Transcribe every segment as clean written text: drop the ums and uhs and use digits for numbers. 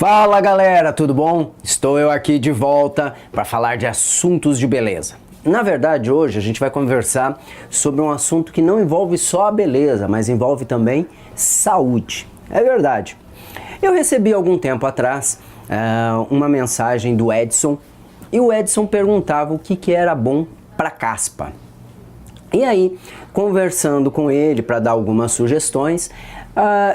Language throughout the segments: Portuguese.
Fala galera, tudo bom? Estou eu aqui de volta para falar de assuntos de beleza. Na verdade, hoje a gente vai conversar sobre um assunto que não envolve só a beleza, mas envolve também saúde. É verdade. Eu recebi algum tempo atrás uma mensagem do Edson e o Edson perguntava o que era bom para caspa. E aí, conversando com ele para dar algumas sugestões,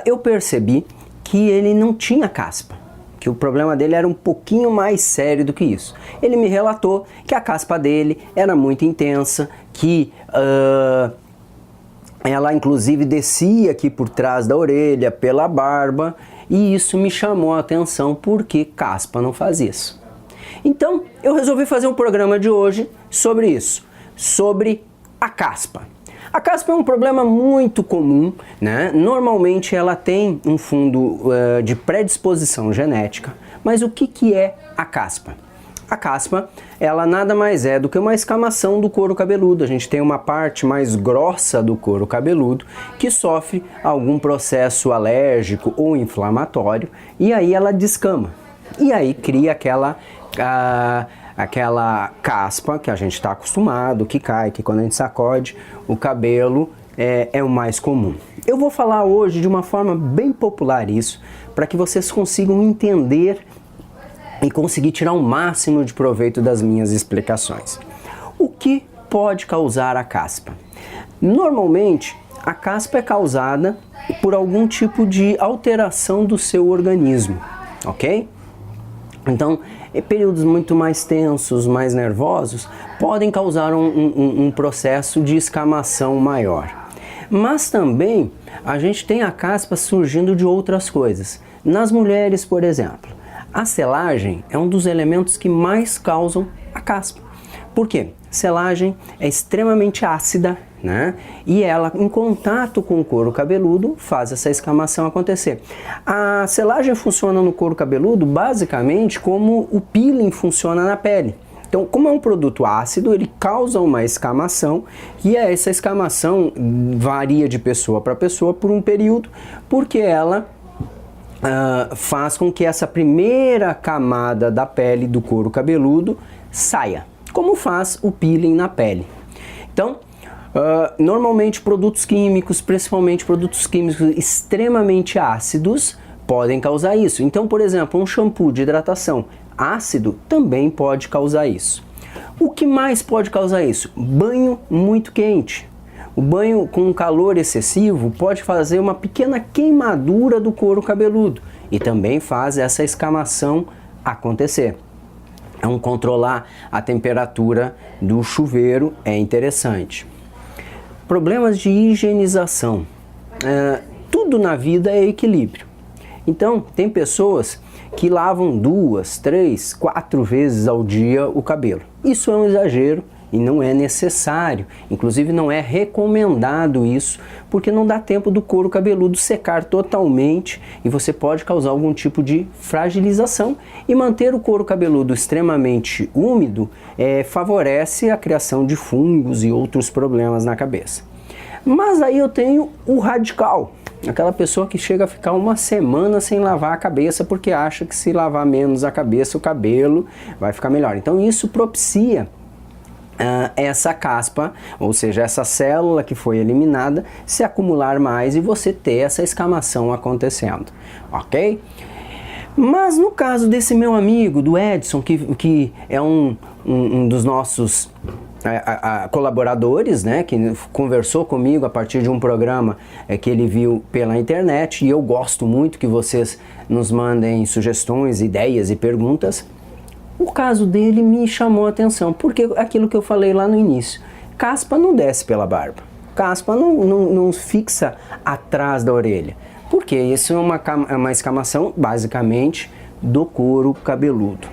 eu percebi que ele não tinha caspa, que o problema dele era um pouquinho mais sério do que isso. Ele me relatou que a caspa dele era muito intensa, que ela inclusive descia aqui por trás da orelha, pela barba, e isso me chamou a atenção porque caspa não faz isso. Então eu resolvi fazer um programa de hoje sobre isso, sobre a caspa. A caspa é um problema muito comum, né? Normalmente ela tem um fundo de predisposição genética, mas o que é a caspa? A caspa, ela nada mais é do que uma escamação do couro cabeludo. A gente tem uma parte mais grossa do couro cabeludo que sofre algum processo alérgico ou inflamatório e aí ela descama. E aí cria aquela caspa que a gente está acostumado, que cai, que quando a gente sacode o cabelo é o mais comum. Eu vou falar hoje de uma forma bem popular isso, para que vocês consigam entender e conseguir tirar o máximo de proveito das minhas explicações. O que pode causar a caspa? Normalmente, a caspa é causada por algum tipo de alteração do seu organismo, ok? Então, períodos muito mais tensos, mais nervosos, podem causar um processo de escamação maior. Mas também a gente tem a caspa surgindo de outras coisas. Nas mulheres, por exemplo, a selagem é um dos elementos que mais causam a caspa. Por quê? Selagem é extremamente ácida, né? E ela, em contato com o couro cabeludo, faz essa escamação acontecer. A selagem funciona no couro cabeludo basicamente como o peeling funciona na pele. Então, como é um produto ácido, ele causa uma escamação e essa escamação varia de pessoa para pessoa por um período, porque ela faz com que essa primeira camada da pele do couro cabeludo saia, como faz o peeling na pele. Então, normalmente produtos químicos, principalmente produtos químicos extremamente ácidos, podem causar isso. Então, por exemplo, um shampoo de hidratação ácido também pode causar isso. O que mais pode causar isso? Banho muito quente. O banho com calor excessivo pode fazer uma pequena queimadura do couro cabeludo e também faz essa escamação acontecer. Então, controlar a temperatura do chuveiro é interessante. Problemas de higienização. Tudo na vida é equilíbrio. Então, tem pessoas que lavam 2, 3, 4 vezes ao dia o cabelo. Isso é um exagero e não é necessário. Inclusive, não é recomendado isso, porque não dá tempo do couro cabeludo secar totalmente e você pode causar algum tipo de fragilização. E manter o couro cabeludo extremamente úmido favorece a criação de fungos e outros problemas na cabeça. Mas aí eu tenho o radical, aquela pessoa que chega a ficar uma semana sem lavar a cabeça porque acha que se lavar menos a cabeça o cabelo vai ficar melhor. Então isso propicia essa caspa, ou seja, essa célula que foi eliminada, se acumular mais e você ter essa escamação acontecendo, ok? Mas no caso desse meu amigo, do Edson, que é um dos nossos colaboradores, né, que conversou comigo a partir de um programa que ele viu pela internet, e eu gosto muito que vocês nos mandem sugestões, ideias e perguntas. O caso dele me chamou a atenção, porque aquilo que eu falei lá no início, caspa não desce pela barba, caspa não fixa atrás da orelha, porque isso é uma escamação basicamente do couro cabeludo,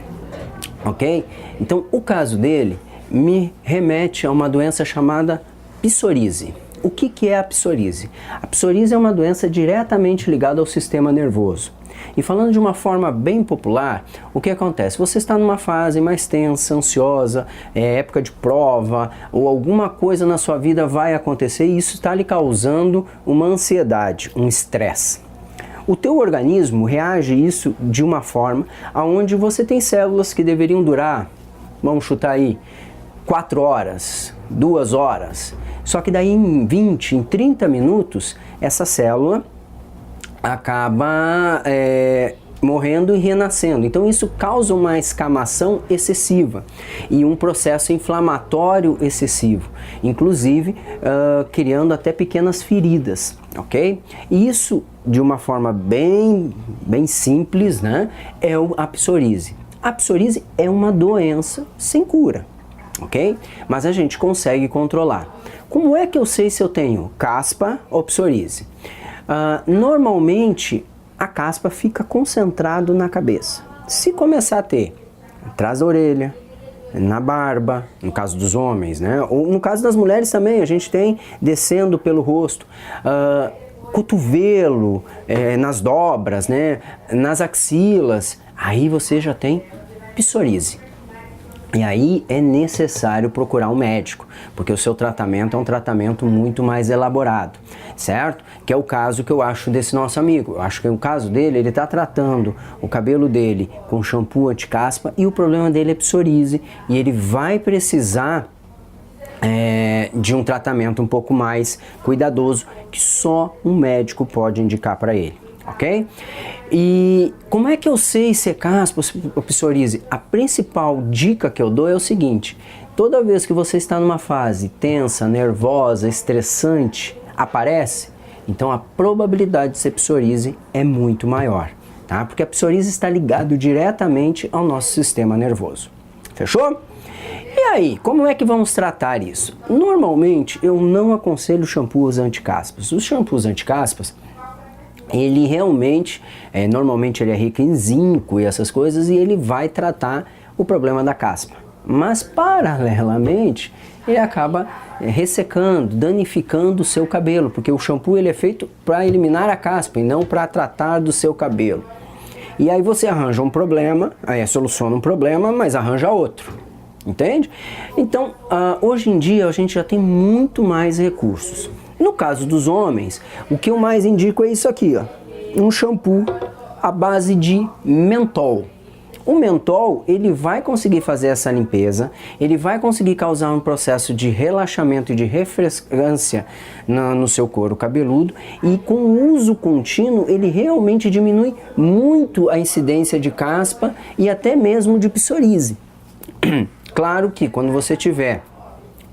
ok? Então o caso dele me remete a uma doença chamada psoríase. O que é a psoríase? A psoríase é uma doença diretamente ligada ao sistema nervoso. E falando de uma forma bem popular, o que acontece? Você está numa fase mais tensa, ansiosa, época de prova, ou alguma coisa na sua vida vai acontecer e isso está lhe causando uma ansiedade, um estresse. O teu organismo reage a isso de uma forma onde você tem células que deveriam durar, vamos chutar aí, 4 horas, 2 horas. Só que daí em 20, em 30 minutos, essa célula acaba morrendo e renascendo. Então isso causa uma escamação excessiva e um processo inflamatório excessivo, inclusive criando até pequenas feridas, ok? E isso, de uma forma bem simples, né, é a psoríase. A psoríase é uma doença sem cura, ok? Mas a gente consegue controlar. Como é que eu sei se eu tenho caspa ou psoríase? Normalmente a caspa fica concentrado na cabeça. Se começar a ter atrás da orelha, na barba, no caso dos homens, né? Ou no caso das mulheres também, a gente tem descendo pelo rosto, cotovelo, nas dobras, né? Nas axilas, aí você já tem psoríase. E aí é necessário procurar um médico, porque o seu tratamento é um tratamento muito mais elaborado, certo? Que é o caso que eu acho desse nosso amigo. Eu acho que o caso dele, ele está tratando o cabelo dele com shampoo anti-caspa e o problema dele é psoríase e ele vai precisar de um tratamento um pouco mais cuidadoso que só um médico pode indicar para ele. Ok? E como é que eu sei se é caspa ou psoríase? A principal dica que eu dou é o seguinte: toda vez que você está numa fase tensa, nervosa, estressante, aparece, então a probabilidade de ser psoríase é muito maior, tá? Porque a psoríase está ligado diretamente ao nosso sistema nervoso. Fechou? E aí, como é que vamos tratar isso? Normalmente eu não aconselho shampoos anti-caspas. Os shampoos anti-caspas, ele realmente, normalmente ele é rico em zinco e essas coisas, e ele vai tratar o problema da caspa. Mas paralelamente, ele acaba ressecando, danificando o seu cabelo, porque o shampoo ele é feito para eliminar a caspa e não para tratar do seu cabelo. E aí você arranja um problema, aí soluciona um problema, mas arranja outro. Entende? Então, hoje em dia a gente já tem muito mais recursos. No caso dos homens, o que eu mais indico é isso aqui, ó, um shampoo à base de mentol. O mentol, ele vai conseguir fazer essa limpeza, ele vai conseguir causar um processo de relaxamento e de refrescância no seu couro cabeludo, e com o uso contínuo ele realmente diminui muito a incidência de caspa e até mesmo de psoríase. Claro que quando você tiver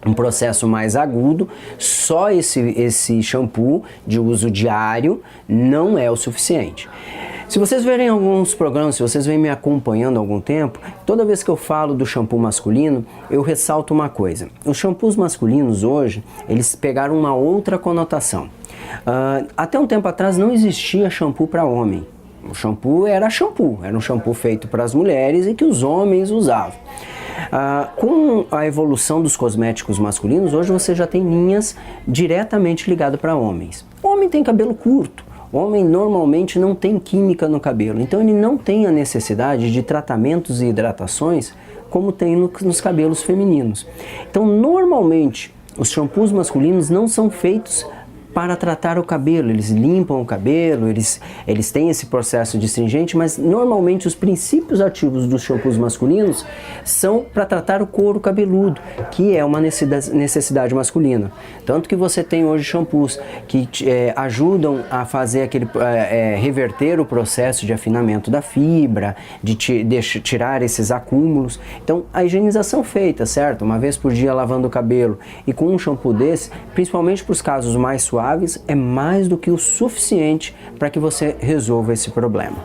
um processo mais agudo, só esse shampoo de uso diário não é o suficiente. Se vocês verem alguns programas, se vocês vêm me acompanhando há algum tempo, toda vez que eu falo do shampoo masculino, eu ressalto uma coisa. Os shampoos masculinos hoje, eles pegaram uma outra conotação. Até um tempo atrás não existia shampoo para homem. O shampoo era um shampoo feito para as mulheres e que os homens usavam. Com a evolução dos cosméticos masculinos, hoje você já tem linhas diretamente ligadas para homens. O homem tem cabelo curto, o homem normalmente não tem química no cabelo, então ele não tem a necessidade de tratamentos e hidratações como tem nos cabelos femininos. Então, normalmente, os shampoos masculinos não são feitos para tratar o cabelo, eles limpam o cabelo, eles têm esse processo astringente, mas normalmente os princípios ativos dos shampoos masculinos são para tratar o couro cabeludo, que é uma necessidade masculina. Tanto que você tem hoje shampoos que ajudam a fazer reverter o processo de afinamento da fibra, de tirar esses acúmulos. Então a higienização feita, certo? Uma vez por dia lavando o cabelo e com um shampoo desse, principalmente para os casos mais suaves, é mais do que o suficiente para que você resolva esse problema.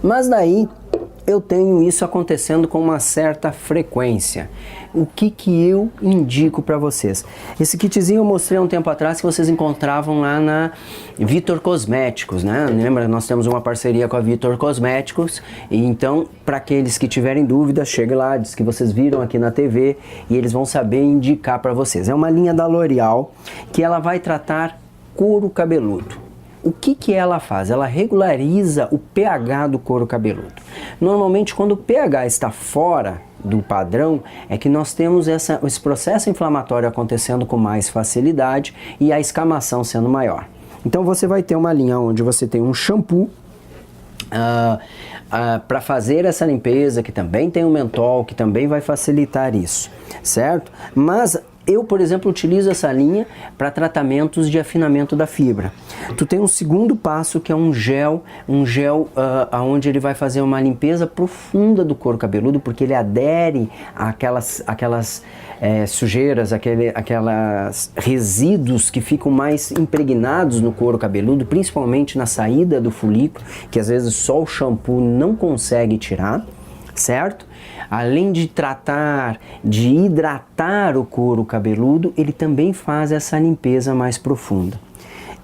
Mas daí eu tenho isso acontecendo com uma certa frequência. O que eu indico para vocês? Esse kitzinho eu mostrei há um tempo atrás que vocês encontravam lá na Vitor Cosméticos, né? Lembra? Nós temos uma parceria com a Vitor Cosméticos, e então, para aqueles que tiverem dúvidas, chegue lá, diz que vocês viram aqui na TV e eles vão saber indicar para vocês. É uma linha da L'Oréal que ela vai tratar couro cabeludo. O que ela faz? Ela regulariza o pH do couro cabeludo. Normalmente, quando o pH está fora do padrão, é que nós temos esse processo inflamatório acontecendo com mais facilidade e a escamação sendo maior. Então você vai ter uma linha onde você tem um shampoo para fazer essa limpeza, que também tem um mentol, que também vai facilitar isso, certo? Mas eu, por exemplo, utilizo essa linha para tratamentos de afinamento da fibra. Tu tem um segundo passo, que é um gel onde ele vai fazer uma limpeza profunda do couro cabeludo, porque ele adere àquelas sujeiras, aquelas resíduos que ficam mais impregnados no couro cabeludo, principalmente na saída do folículo, que às vezes só o shampoo não consegue tirar, certo? Além de tratar, de hidratar o couro cabeludo, ele também faz essa limpeza mais profunda.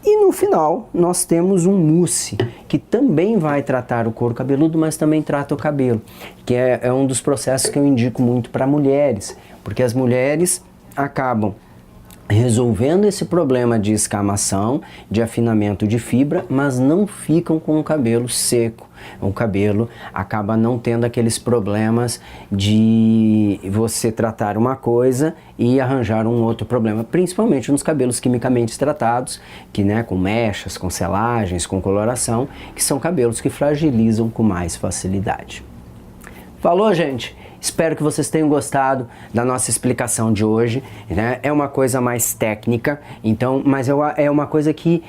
E no final, nós temos um mousse, que também vai tratar o couro cabeludo, mas também trata o cabelo, que é um dos processos que eu indico muito para mulheres, porque as mulheres acabam resolvendo esse problema de escamação, de afinamento de fibra, mas não ficam com o cabelo seco. O cabelo acaba não tendo aqueles problemas de você tratar uma coisa e arranjar um outro problema, principalmente nos cabelos quimicamente tratados, que, né, com mechas, com selagens, com coloração, que são cabelos que fragilizam com mais facilidade. Falou, gente? Espero que vocês tenham gostado da nossa explicação de hoje, né? É uma coisa mais técnica, então, mas é uma coisa que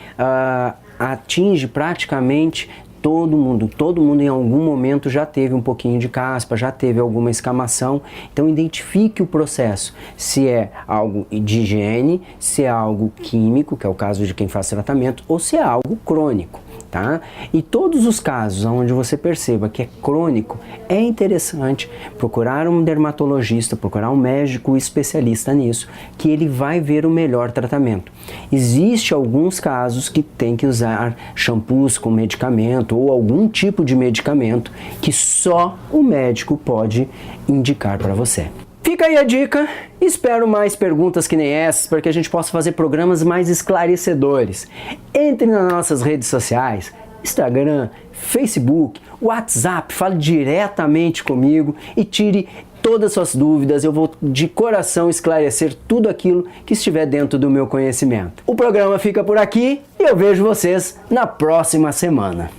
atinge praticamente todo mundo em algum momento já teve um pouquinho de caspa, já teve alguma escamação. Então identifique o processo, se é algo de higiene, se é algo químico, que é o caso de quem faz tratamento, ou se é algo crônico, tá? E todos os casos onde você perceba que é crônico, é interessante procurar um dermatologista, procurar um médico especialista nisso, que ele vai ver o melhor tratamento. Existe alguns casos que tem que usar shampoos com medicamento ou algum tipo de medicamento que só o médico pode indicar para você. Fica aí a dica, espero mais perguntas que nem essas para que a gente possa fazer programas mais esclarecedores. Entre nas nossas redes sociais, Instagram, Facebook, WhatsApp, fale diretamente comigo e tire todas as suas dúvidas. Eu vou de coração esclarecer tudo aquilo que estiver dentro do meu conhecimento. O programa fica por aqui e eu vejo vocês na próxima semana.